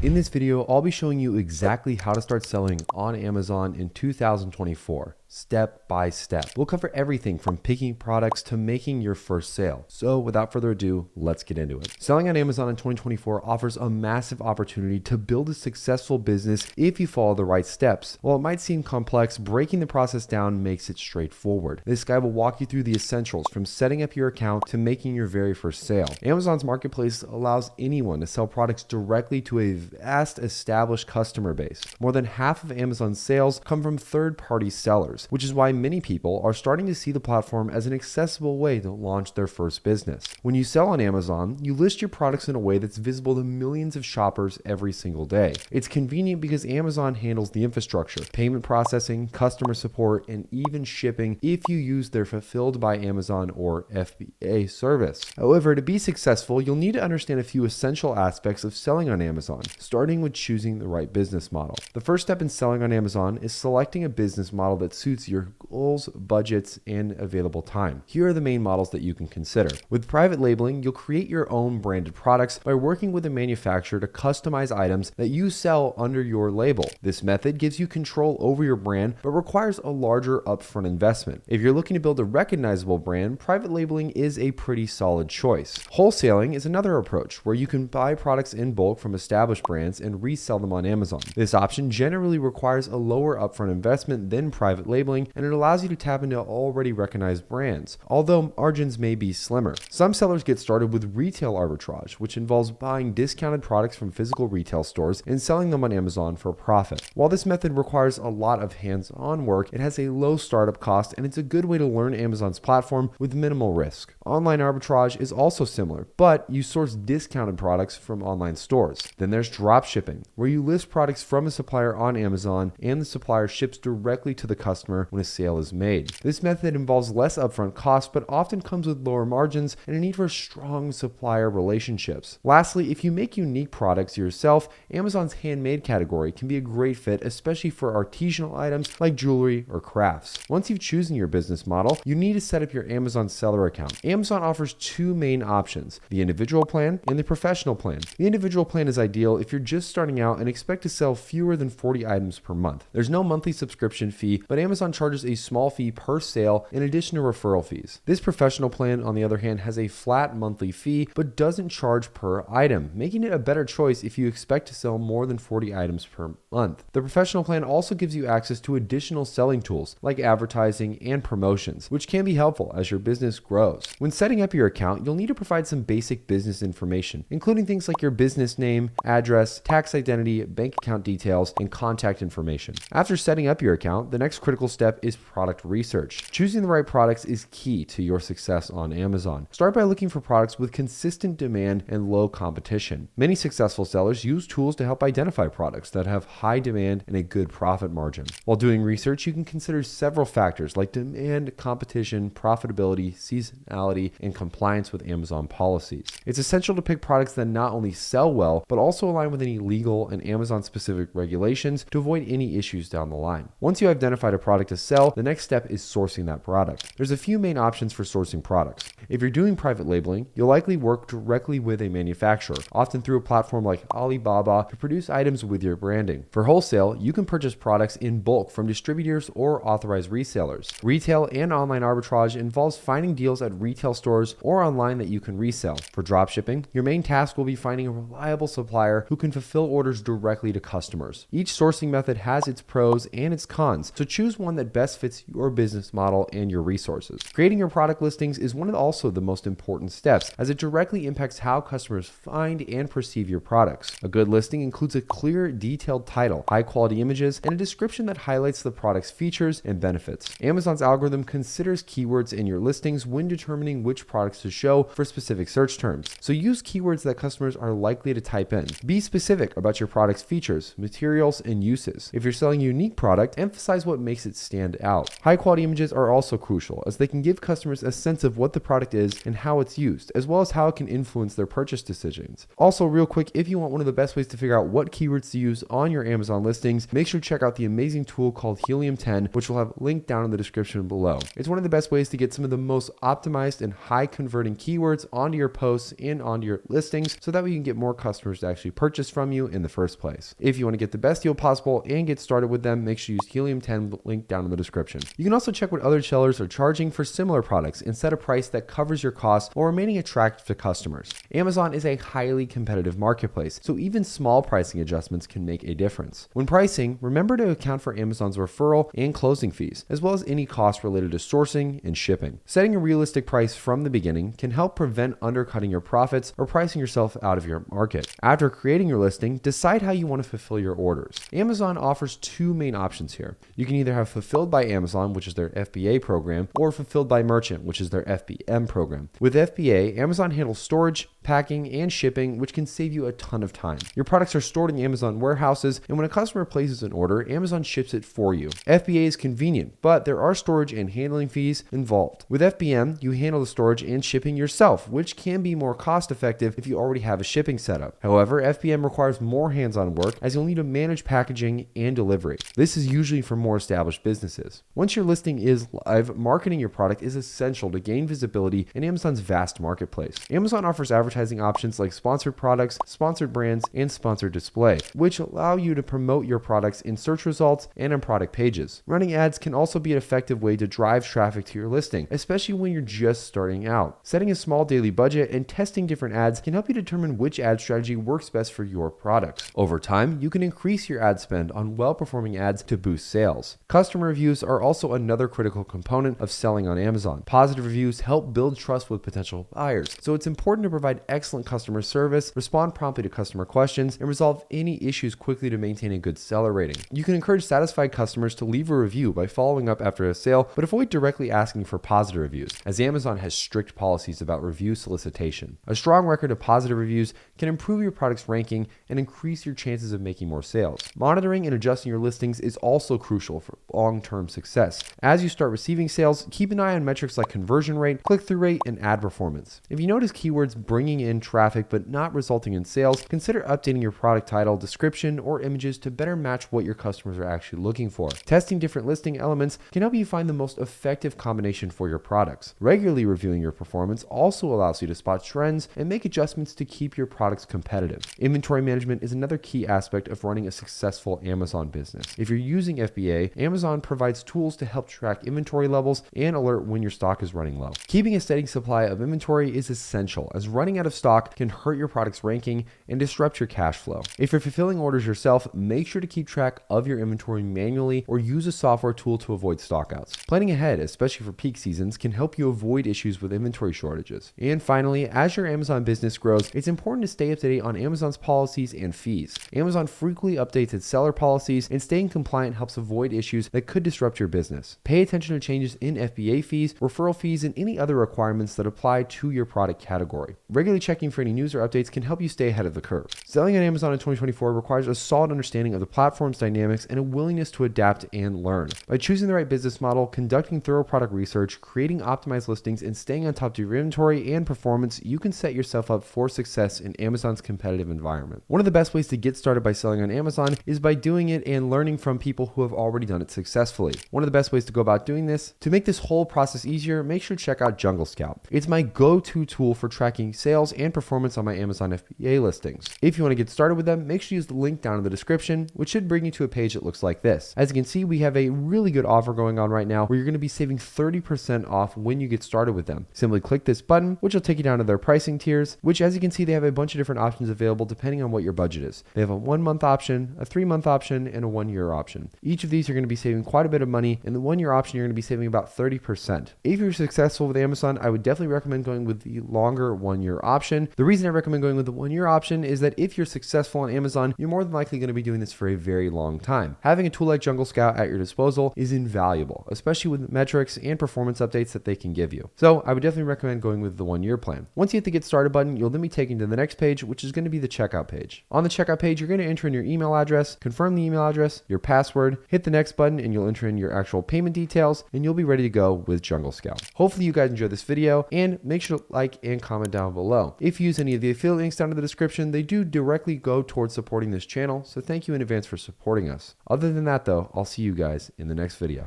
In this video, I'll be showing you exactly how to start selling on Amazon in 2024, step by step. We'll cover everything from picking products to making your first sale. So without further ado, let's get into it. Selling on Amazon in 2024 offers a massive opportunity to build a successful business if you follow the right steps. While it might seem complex, breaking the process down makes it straightforward. This guide will walk you through the essentials from setting up your account to making your very first sale. Amazon's marketplace allows anyone to sell products directly to a vast established customer base. More than half of Amazon's sales come from third-party sellers, which is why many people are starting to see the platform as an accessible way to launch their first business. When you sell on Amazon, you list your products in a way that's visible to millions of shoppers every single day. It's convenient because Amazon handles the infrastructure, payment processing, customer support, and even shipping if you use their Fulfilled by Amazon or FBA service. However, to be successful, you'll need to understand a few essential aspects of selling on Amazon, starting with choosing the right business model. The first step in selling on Amazon is selecting a business model that suits your goals, budgets, and available time. Here are the main models that you can consider. With private labeling, you'll create your own branded products by working with a manufacturer to customize items that you sell under your label. This method gives you control over your brand, but requires a larger upfront investment. If you're looking to build a recognizable brand, private labeling is a pretty solid choice. Wholesaling is another approach where you can buy products in bulk from established brands and resell them on Amazon. This option generally requires a lower upfront investment than private labeling, and it allows you to tap into already recognized brands, although margins may be slimmer. Some sellers get started with retail arbitrage, which involves buying discounted products from physical retail stores and selling them on Amazon for a profit. While this method requires a lot of hands-on work, it has a low startup cost, and it's a good way to learn Amazon's platform with minimal risk. Online arbitrage is also similar, but you source discounted products from online stores. Then there's dropshipping, where you list products from a supplier on Amazon and the supplier ships directly to the customer when a sale is made. This method involves less upfront costs, but often comes with lower margins and a need for strong supplier relationships. Lastly, if you make unique products yourself, Amazon's handmade category can be a great fit, especially for artisanal items like jewelry or crafts. Once you've chosen your business model, you need to set up your Amazon seller account. Amazon offers two main options, the individual plan and the professional plan. The individual plan is ideal if you're just starting out and expect to sell fewer than 40 items per month. There's no monthly subscription fee, but Amazon charges a small fee per sale in addition to referral fees. This professional plan, on the other hand, has a flat monthly fee, but doesn't charge per item, making it a better choice if you expect to sell more than 40 items per month. The professional plan also gives you access to additional selling tools like advertising and promotions, which can be helpful as your business grows. When setting up your account, you'll need to provide some basic business information, including things like your business name, address, tax identity, bank account details, and contact information. After setting up your account, the next critical step is product research. Choosing the right products is key to your success on Amazon. Start by looking for products with consistent demand and low competition. Many successful sellers use tools to help identify products that have high demand and a good profit margin. While doing research, you can consider several factors like demand, competition, profitability, seasonality, and compliance with Amazon policies. It's essential to pick products that not only sell well, but also align with any legal and Amazon-specific regulations to avoid any issues down the line. Once you identified a product to sell, the next step is sourcing that product. There's a few main options for sourcing products. If you're doing private labeling, you'll likely work directly with a manufacturer, often through a platform like Alibaba, to produce items with your branding. For wholesale, you can purchase products in bulk from distributors or authorized resellers. Retail and online arbitrage involves finding deals at retail stores or online that you can resell. For dropshipping, your main task will be finding a reliable supplier who can fulfill orders directly to customers. Each sourcing method has its pros and its cons, so choose one that best fits your business model and your resources. Creating your product listings is one of also the most important steps, as it directly impacts how customers find and perceive your products. A good listing includes a clear, detailed title, high-quality images, and a description that highlights the product's features and benefits. Amazon's algorithm considers keywords in your listings when determining which products to show for specific search terms, so use keywords that customers are likely to type in. Be specific about your product's features, materials, and uses. If you're selling a unique product, emphasize what makes it it stand out. High quality images are also crucial, as they can give customers a sense of what the product is and how it's used, as well as how it can influence their purchase decisions. Also, real quick, if you want one of the best ways to figure out what keywords to use on your Amazon listings, make sure to check out the amazing tool called Helium 10, which will have linked down in the description below. It's one of the best ways to get some of the most optimized and high converting keywords onto your posts and onto your listings, so that way you can get more customers to actually purchase from you in the first place. If you want to get the best deal possible and get started with them, make sure you use Helium 10, link down in the description. You can also check what other sellers are charging for similar products and set a price that covers your costs while remaining attractive to customers. Amazon is a highly competitive marketplace, so even small pricing adjustments can make a difference. When pricing, remember to account for Amazon's referral and closing fees, as well as any costs related to sourcing and shipping. Setting a realistic price from the beginning can help prevent undercutting your profits or pricing yourself out of your market. After creating your listing, decide how you want to fulfill your orders. Amazon offers two main options here. You can either have Fulfilled by Amazon, which is their FBA program, or Fulfilled by Merchant, which is their FBM program. With FBA, Amazon handles storage, packing, and shipping, which can save you a ton of time. Your products are stored in Amazon warehouses, and when a customer places an order, Amazon ships it for you. FBA is convenient, but there are storage and handling fees involved. With FBM, you handle the storage and shipping yourself, which can be more cost effective if you already have a shipping setup. However, FBM requires more hands-on work, as you'll need to manage packaging and delivery. This is usually for more established businesses. Once your listing is live, marketing your product is essential to gain visibility in Amazon's vast marketplace. Amazon offers advertising options like sponsored products, sponsored brands, and sponsored display, which allow you to promote your products in search results and on product pages. Running ads can also be an effective way to drive traffic to your listing, especially when you're just starting out. Setting a small daily budget and testing different ads can help you determine which ad strategy works best for your products. Over time, you can increase your ad spend on well-performing ads to boost sales. Customer reviews are also another critical component of selling on Amazon. Positive reviews help build trust with potential buyers, so it's important to provide excellent customer service, respond promptly to customer questions, and resolve any issues quickly to maintain a good seller rating. You can encourage satisfied customers to leave a review by following up after a sale, but avoid directly asking for positive reviews, as Amazon has strict policies about review solicitation. A strong record of positive reviews can improve your product's ranking and increase your chances of making more sales. Monitoring and adjusting your listings is also crucial for long-term success. As you start receiving sales, keep an eye on metrics like conversion rate, click-through rate, and ad performance. If you notice keywords bringing in traffic but not resulting in sales, consider updating your product title, description, or images to better match what your customers are actually looking for. Testing different listing elements can help you find the most effective combination for your products. Regularly reviewing your performance also allows you to spot trends and make adjustments to keep your products competitive. Inventory management is another key aspect of running a successful Amazon business. If you're using FBA, Amazon provides tools to help track inventory levels and alert when your stock is running low. Keeping a steady supply of inventory is essential, as running out of stock can hurt your product's ranking and disrupt your cash flow. If you're fulfilling orders yourself, make sure to keep track of your inventory manually or use a software tool to avoid stockouts. Planning ahead, especially for peak seasons, can help you avoid issues with inventory shortages. And finally, as your Amazon business grows, it's important to stay up to date on Amazon's policies and fees. Amazon frequently updates its seller policies, and staying compliant helps avoid issues that could disrupt your business. Pay attention to changes in FBA fees, referral fees, and any other requirements that apply to your product category. Regularly checking for any news or updates can help you stay ahead of the curve. Selling on Amazon in 2024 requires a solid understanding of the platform's dynamics and a willingness to adapt and learn. By choosing the right business model, conducting thorough product research, creating optimized listings, and staying on top of your inventory and performance, you can set yourself up for success in Amazon's competitive environment. One of the best ways to get started by selling on Amazon is by doing it and learning from people who have already done it successfully. One of the best ways to go about doing this, to make this whole process easier, make sure to check out Jungle Scout. It's my go-to tool for tracking sales and performance on my Amazon FBA listings. If you want to get started with them, make sure you use the link down in the description, which should bring you to a page that looks like this. As you can see, we have a really good offer going on right now where you're going to be saving 30% off when you get started with them. Simply click this button, which will take you down to their pricing tiers, which, as you can see, they have a bunch of different options available depending on what your budget is. They have a 1-month option, a 3-month option, and a 1-year option. Each of these are going to be saving quite a bit of money, and the 1-year option, you're going to be saving about 30%. If you're successful with Amazon, I would definitely recommend going with the longer 1-year option. The reason I recommend going with the 1 year option is that if you're successful on Amazon, you're more than likely going to be doing this for a very long time. Having a tool like Jungle Scout at your disposal is invaluable, especially with metrics and performance updates that they can give you. So I would definitely recommend going with the 1 year plan. Once you hit the get started button, you'll then be taken to the next page, which is going to be the checkout page. On the checkout page, you're going to enter in your email address, confirm the email address, your password, hit the next button, and you'll enter in your actual payment details, and you'll be ready to go with Jungle Scout. Hopefully you guys enjoyed this video, and make sure to like and comment down below. If you use any of the affiliate links down in the description, they do directly go towards supporting this channel, so thank you in advance for supporting us. Other than that though, I'll see you guys in the next video.